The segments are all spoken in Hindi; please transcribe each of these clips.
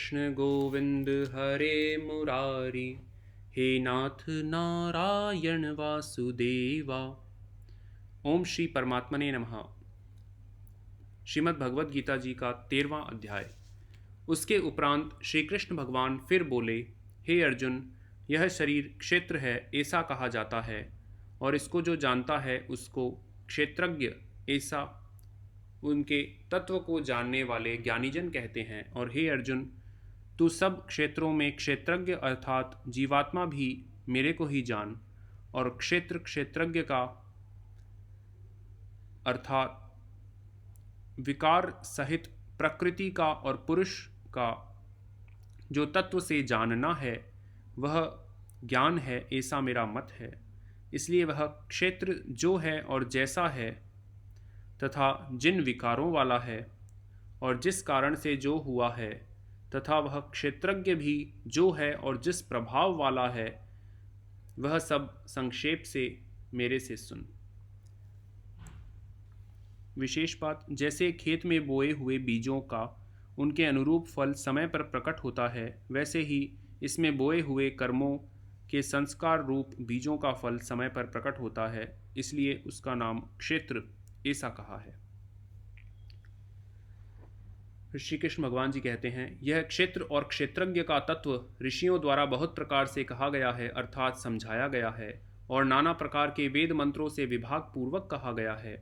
कृष्ण गोविंद हरे मुरारी, हे नाथ नारायण वासुदेवा। ओम श्री परमात्मने नमः। श्रीमद् भगवद गीता जी का 13वां अध्याय। उसके उपरांत श्री कृष्ण भगवान फिर बोले, हे अर्जुन, यह शरीर क्षेत्र है ऐसा कहा जाता है, और इसको जो जानता है उसको क्षेत्रज्ञ ऐसा उनके तत्व को जानने वाले ज्ञानीजन कहते हैं। और हे अर्जुन, तू सब क्षेत्रों में क्षेत्रज्ञ अर्थात जीवात्मा भी मेरे को ही जान, और क्षेत्र क्षेत्रज्ञ का अर्थात विकार सहित प्रकृति का और पुरुष का जो तत्व से जानना है वह ज्ञान है, ऐसा मेरा मत है। इसलिए वह क्षेत्र जो है और जैसा है तथा जिन विकारों वाला है और जिस कारण से जो हुआ है, तथा वह क्षेत्रज्ञ भी जो है और जिस प्रभाव वाला है, वह सब संक्षेप से मेरे से सुन। विशेष बात, जैसे खेत में बोए हुए बीजों का उनके अनुरूप फल समय पर प्रकट होता है, वैसे ही इसमें बोए हुए कर्मों के संस्कार रूप बीजों का फल समय पर प्रकट होता है, इसलिए उसका नाम क्षेत्र ऐसा कहा है। श्री कृष्ण भगवान जी कहते हैं, यह क्षेत्र और क्षेत्रज्ञ का तत्व ऋषियों द्वारा बहुत प्रकार से कहा गया है, अर्थात समझाया गया है, और नाना प्रकार के वेद मंत्रों से विभाग पूर्वक कहा गया है,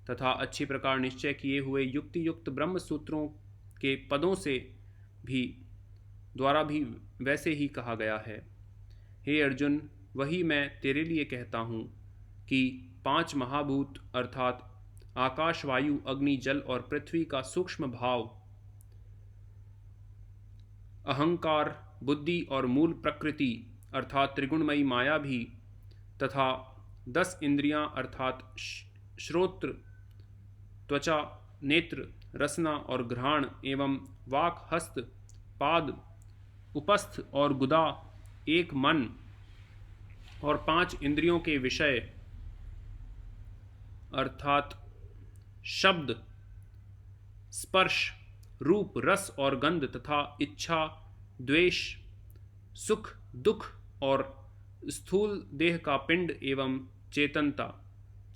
तथा अच्छी प्रकार निश्चय किए हुए युक्ति युक्त ब्रह्म सूत्रों के पदों से भी द्वारा भी वैसे ही कहा गया है। हे अर्जुन, वही मैं तेरे लिए कहता हूँ कि 5 महाभूत अर्थात आकाश, वायु, अग्नि, जल और पृथ्वी का सूक्ष्म भाव, अहंकार, बुद्धि और मूल प्रकृति अर्थात त्रिगुणमयी माया भी, तथा 10 इंद्रियां अर्थात श्रोत्र, त्वचा, नेत्र, रसना और घ्राण एवं वाक, हस्त, पाद, उपस्थ और गुदा, एक मन और 5 इंद्रियों के विषय अर्थात शब्द, स्पर्श, रूप, रस और गंध, तथा इच्छा, द्वेष, सुख, दुख और स्थूल देह का पिंड एवं चेतनता,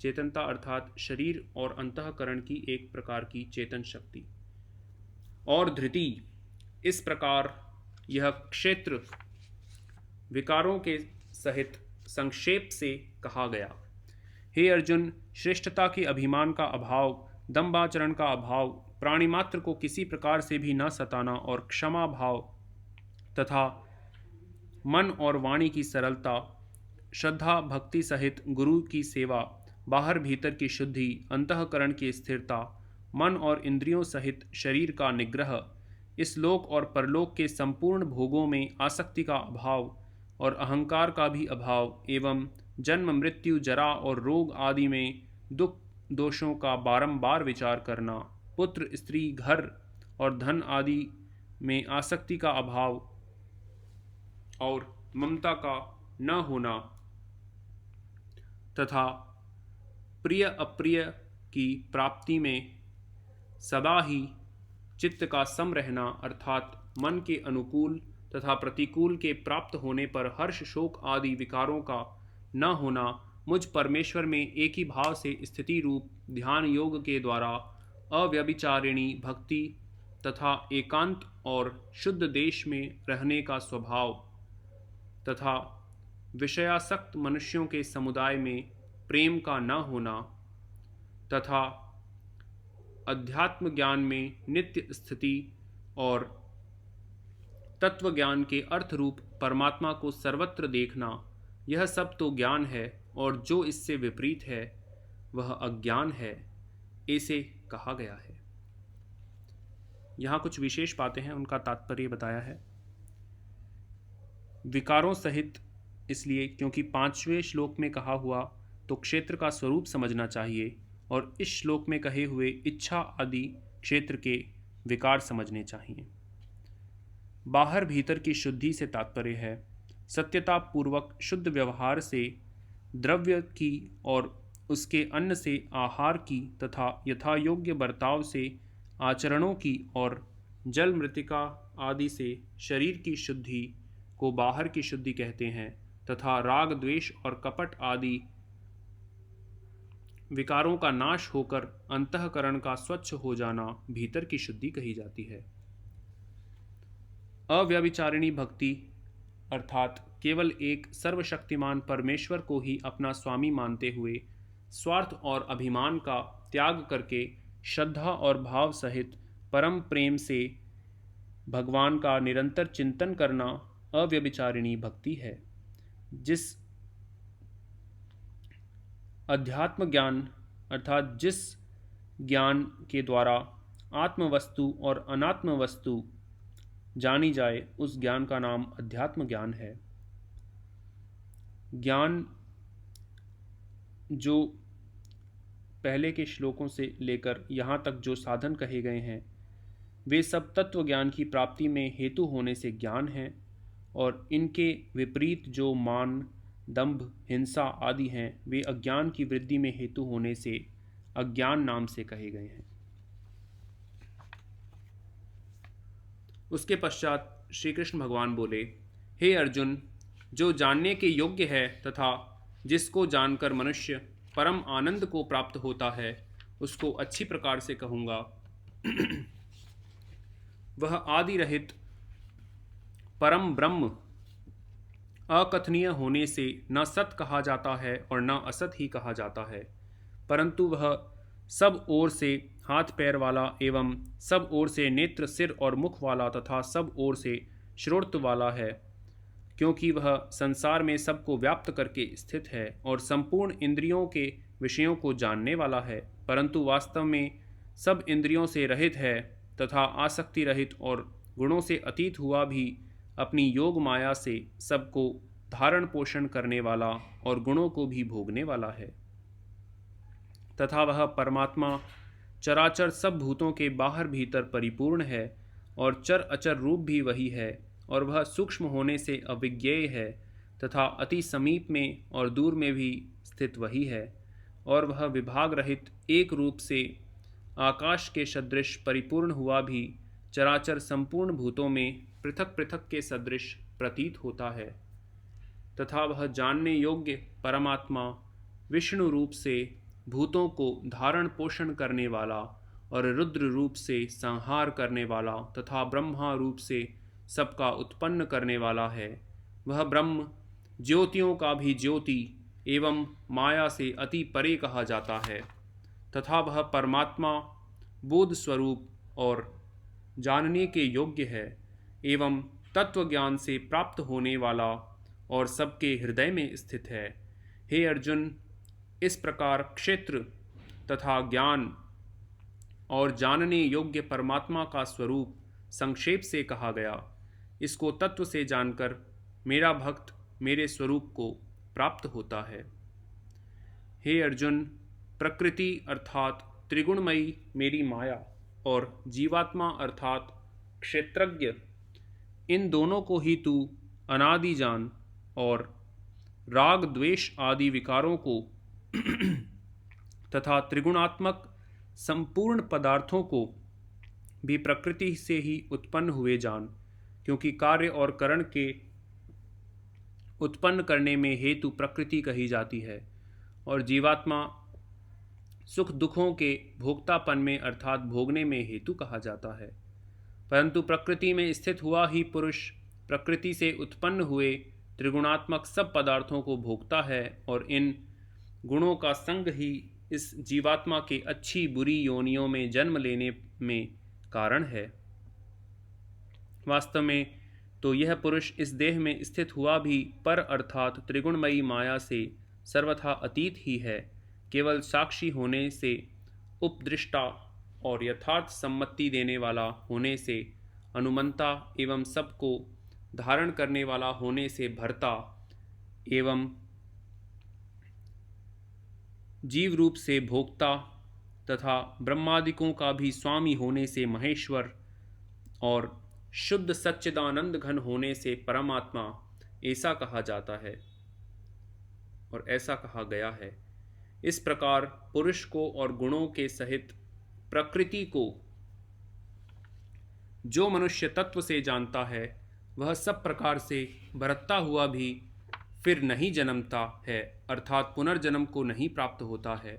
चेतनता अर्थात शरीर और अंतःकरण की एक प्रकार की चेतन शक्ति, और धृति, इस प्रकार यह क्षेत्र विकारों के सहित संक्षेप से कहा गया। हे अर्जुन, श्रेष्ठता के अभिमान का अभाव, दंभाचरण का अभाव, प्राणी मात्र को किसी प्रकार से भी न सताना और क्षमा भाव तथा मन और वाणी की सरलता, श्रद्धा भक्ति सहित गुरु की सेवा, बाहर भीतर की शुद्धि, अंतःकरण की स्थिरता, मन और इंद्रियों सहित शरीर का निग्रह, इस लोक और परलोक के संपूर्ण भोगों में आसक्ति का अभाव और अहंकार का भी अभाव, एवं जन्म, मृत्यु, जरा और रोग आदि में दुख दोषों का बारंबार विचार करना, पुत्र, स्त्री, घर और धन आदि में आसक्ति का अभाव और ममता का न होना, तथा प्रिय अप्रिय की प्राप्ति में सदा ही चित्त का सम रहना अर्थात मन के अनुकूल तथा प्रतिकूल के प्राप्त होने पर हर्ष, शोक आदि विकारों का न होना, मुझ परमेश्वर में एक ही भाव से स्थिति रूप ध्यान योग के द्वारा अव्यभिचारिणी भक्ति तथा एकांत और शुद्ध देश में रहने का स्वभाव, तथा विषयासक्त मनुष्यों के समुदाय में प्रेम का न होना, तथा अध्यात्म ज्ञान में नित्य स्थिति और तत्व ज्ञान के अर्थ रूप परमात्मा को सर्वत्र देखना, यह सब तो ज्ञान है, और जो इससे विपरीत है वह अज्ञान है, ऐसे कहा गया है। यहाँ कुछ विशेष बातें हैं, उनका तात्पर्य बताया है। विकारों सहित इसलिए क्योंकि 5वें श्लोक में कहा हुआ तो क्षेत्र का स्वरूप समझना चाहिए, और इस श्लोक में कहे हुए इच्छा आदि क्षेत्र के विकार समझने चाहिए। बाहर भीतर की शुद्धि से तात्पर्य है सत्यता पूर्वक शुद्ध व्यवहार से द्रव्य की और उसके अन्न से आहार की, तथा यथायोग्य बर्ताव से आचरणों की, और जल, मृतिका आदि से शरीर की शुद्धि को बाहर की शुद्धि कहते हैं, तथा राग द्वेष और कपट आदि विकारों का नाश होकर अंतःकरण का स्वच्छ हो जाना भीतर की शुद्धि कही जाती है। अव्यभिचारिणी भक्ति अर्थात केवल एक सर्वशक्तिमान परमेश्वर को ही अपना स्वामी मानते हुए स्वार्थ और अभिमान का त्याग करके श्रद्धा और भाव सहित परम प्रेम से भगवान का निरंतर चिंतन करना अव्यभिचारिणी भक्ति है। जिस अध्यात्म ज्ञान अर्थात जिस ज्ञान के द्वारा आत्म वस्तु और अनात्म वस्तु जानी जाए, उस ज्ञान का नाम अध्यात्म ज्ञान है। ज्ञान जो पहले के श्लोकों से लेकर यहाँ तक जो साधन कहे गए हैं, वे सब तत्व ज्ञान की प्राप्ति में हेतु होने से ज्ञान हैं, और इनके विपरीत जो मान, दंभ, हिंसा आदि हैं, वे अज्ञान की वृद्धि में हेतु होने से अज्ञान नाम से कहे गए हैं। उसके पश्चात श्री कृष्ण भगवान बोले, हे अर्जुन, जो जानने के योग्य है तथा जिसको जानकर मनुष्य परम आनंद को प्राप्त होता है, उसको अच्छी प्रकार से कहूँगा। वह आदि रहित परम ब्रह्म अकथनीय होने से न सत कहा जाता है और न असत ही कहा जाता है, परंतु वह सब ओर से हाथ पैर वाला एवं सब ओर से नेत्र, सिर और मुख वाला तथा सब ओर से श्रोत्र वाला है, क्योंकि वह संसार में सबको व्याप्त करके स्थित है और संपूर्ण इंद्रियों के विषयों को जानने वाला है, परंतु वास्तव में सब इंद्रियों से रहित है तथा आसक्ति रहित और गुणों से अतीत हुआ भी अपनी योग माया से सबको धारण पोषण करने वाला और गुणों को भी भोगने वाला है। तथा वह परमात्मा चराचर सब भूतों के बाहर भीतर परिपूर्ण है और चर अचर रूप भी वही है, और वह सूक्ष्म होने से अविज्ञेय है तथा अति समीप में और दूर में भी स्थित वही है, और वह विभाग रहित एक रूप से आकाश के सदृश परिपूर्ण हुआ भी चराचर संपूर्ण भूतों में पृथक पृथक के सदृश प्रतीत होता है। तथा वह जानने योग्य परमात्मा विष्णु रूप से भूतों को धारण पोषण करने वाला और रुद्र रूप से संहार करने वाला तथा ब्रह्मा रूप से सबका उत्पन्न करने वाला है। वह ब्रह्म ज्योतियों का भी ज्योति एवं माया से अति परे कहा जाता है, तथा वह परमात्मा बोध स्वरूप और जानने के योग्य है एवं तत्व ज्ञान से प्राप्त होने वाला और सबके हृदय में स्थित है। हे अर्जुन, इस प्रकार क्षेत्र तथा ज्ञान और जानने योग्य परमात्मा का स्वरूप संक्षेप से कहा गया। इसको तत्व से जानकर मेरा भक्त मेरे स्वरूप को प्राप्त होता है। हे अर्जुन, प्रकृति अर्थात त्रिगुणमयी मेरी माया और जीवात्मा अर्थात क्षेत्रज्ञ, इन दोनों को ही तू अनादि जान, और राग द्वेष आदि विकारों को तथा त्रिगुणात्मक संपूर्ण पदार्थों को भी प्रकृति से ही उत्पन्न हुए जान, क्योंकि कार्य और करण के उत्पन्न करने में हेतु प्रकृति कही जाती है, और जीवात्मा सुख दुखों के भोक्तापन में अर्थात भोगने में हेतु कहा जाता है। परंतु प्रकृति में स्थित हुआ ही पुरुष प्रकृति से उत्पन्न हुए त्रिगुणात्मक सब पदार्थों को भोगता है, और इन गुणों का संग ही इस जीवात्मा के अच्छी बुरी योनियों में जन्म लेने में कारण है। वास्तव में तो यह पुरुष इस देह में स्थित हुआ भी पर अर्थात त्रिगुणमयी माया से सर्वथा अतीत ही है, केवल साक्षी होने से उपदृष्टा और यथार्थ सम्मति देने वाला होने से अनुमंता एवं सबको धारण करने वाला होने से भर्ता एवं जीव रूप से भोक्ता तथा ब्रह्मादिकों का भी स्वामी होने से महेश्वर और शुद्ध सच्चिदानंद घन होने से परमात्मा, ऐसा कहा जाता है और ऐसा कहा गया है। इस प्रकार पुरुष को और गुणों के सहित प्रकृति को जो मनुष्य तत्व से जानता है वह सब प्रकार से बरतता हुआ भी फिर नहीं जन्मता है, अर्थात पुनर्जन्म को नहीं प्राप्त होता है।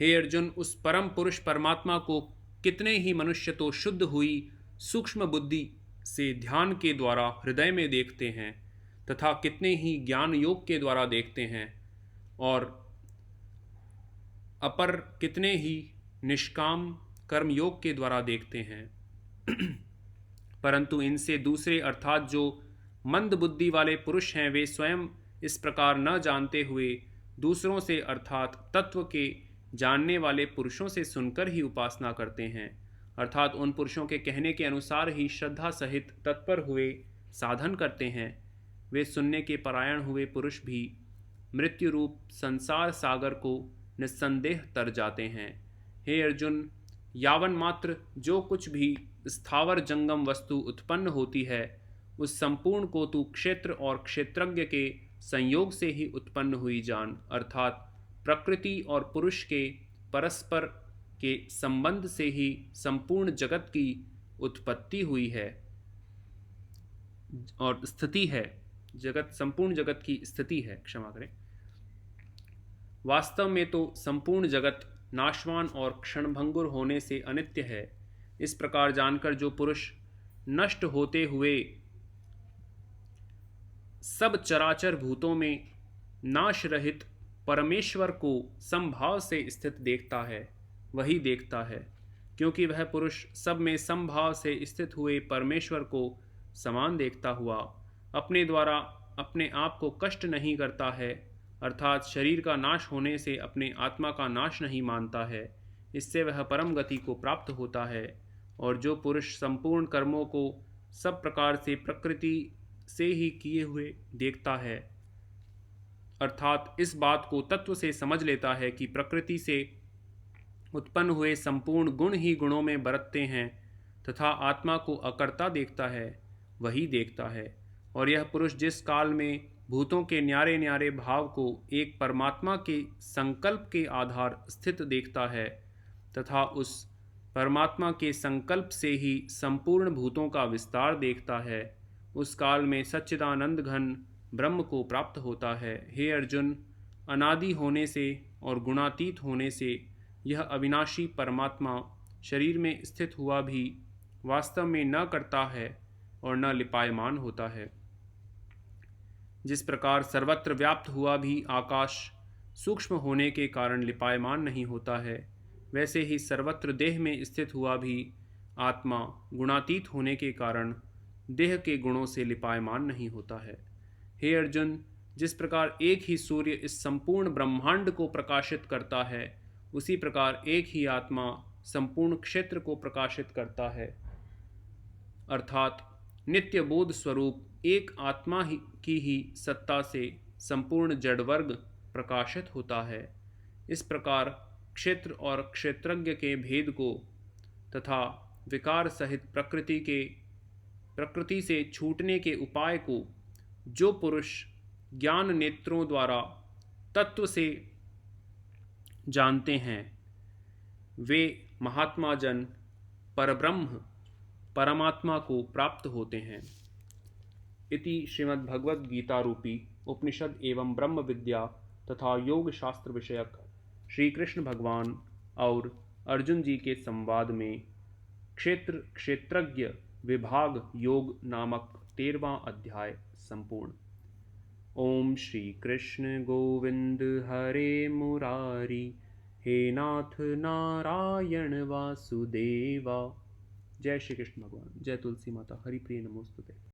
हे अर्जुन, उस परम पुरुष परमात्मा को कितने ही मनुष्य तो शुद्ध हुई सूक्ष्म बुद्धि से ध्यान के द्वारा हृदय में देखते हैं तथा कितने ही ज्ञान योग के द्वारा देखते हैं और अपर कितने ही निष्काम कर्म योग के द्वारा देखते हैं। परंतु इनसे दूसरे अर्थात जो मंद बुद्धि वाले पुरुष हैं वे स्वयं इस प्रकार न जानते हुए दूसरों से अर्थात तत्व के जानने वाले पुरुषों से सुनकर ही उपासना करते हैं, अर्थात उन पुरुषों के कहने के अनुसार ही श्रद्धा सहित तत्पर हुए साधन करते हैं। वे सुनने के परायण हुए पुरुष भी मृत्यु रूप संसार सागर को निस्संदेह तर जाते हैं। हे अर्जुन, यावन मात्र जो कुछ भी स्थावर जंगम वस्तु उत्पन्न होती है उस संपूर्ण को तू क्षेत्र और क्षेत्रज्ञ के संयोग से ही उत्पन्न हुई जान, अर्थात प्रकृति और पुरुष के परस्पर के संबंध से ही संपूर्ण जगत की उत्पत्ति हुई है और स्थिति है। संपूर्ण जगत की स्थिति है, क्षमा करें। वास्तव में तो संपूर्ण जगत नाशवान और क्षणभंगुर होने से अनित्य है। इस प्रकार जानकर जो पुरुष नष्ट होते हुए सब चराचर भूतों में नाश रहित परमेश्वर को समभाव से स्थित देखता है वही देखता है, क्योंकि वह पुरुष सब में समभाव से स्थित हुए परमेश्वर को समान देखता हुआ अपने द्वारा अपने आप को कष्ट नहीं करता है, अर्थात शरीर का नाश होने से अपने आत्मा का नाश नहीं मानता है। इससे वह परम गति को प्राप्त होता है। और जो पुरुष संपूर्ण कर्मों को सब प्रकार से प्रकृति से ही किए हुए देखता है, अर्थात इस बात को तत्व से समझ लेता है कि प्रकृति से उत्पन्न हुए संपूर्ण गुण ही गुणों में बरतते हैं तथा आत्मा को अकर्ता देखता है, वही देखता है। और यह पुरुष जिस काल में भूतों के न्यारे न्यारे भाव को एक परमात्मा के संकल्प के आधार स्थित देखता है तथा उस परमात्मा के संकल्प से ही संपूर्ण भूतों का विस्तार देखता है, उस काल में सच्चिदानंद घन ब्रह्म को प्राप्त होता है। हे अर्जुन, अनादि होने से और गुणातीत होने से यह अविनाशी परमात्मा शरीर में स्थित हुआ भी वास्तव में न करता है और न लिपायमान होता है। जिस प्रकार सर्वत्र व्याप्त हुआ भी आकाश सूक्ष्म होने के कारण लिपायमान नहीं होता है, वैसे ही सर्वत्र देह में स्थित हुआ भी आत्मा गुणातीत होने के कारण देह के गुणों से लिपायमान नहीं होता है। हे अर्जुन, जिस प्रकार एक ही सूर्य इस संपूर्ण ब्रह्मांड को प्रकाशित करता है, उसी प्रकार एक ही आत्मा संपूर्ण क्षेत्र को प्रकाशित करता है, अर्थात नित्य बोध स्वरूप एक आत्मा की ही सत्ता से संपूर्ण जड़वर्ग प्रकाशित होता है। इस प्रकार क्षेत्र और क्षेत्रज्ञ के भेद को तथा विकार सहित प्रकृति से छूटने के उपाय को जो पुरुष ज्ञान नेत्रों द्वारा तत्व से जानते हैं, वे महात्मा जन परब्रह्म परमात्मा को प्राप्त होते हैं। इति श्रीमद्भगवद गीता रूपी उपनिषद एवं ब्रह्म विद्या तथा योग शास्त्र विषयक श्री कृष्ण भगवान और अर्जुन जी के संवाद में क्षेत्र क्षेत्रज्ञ विभाग योग नामक 13वां अध्याय संपूर्ण। ओम श्री कृष्ण गोविंद हरे मुरारी, हे नाथ नारायण वासुदेवा। जय श्री कृष्ण भगवान। जय तुलसी माता। हरि प्रिय नमोस्तुते।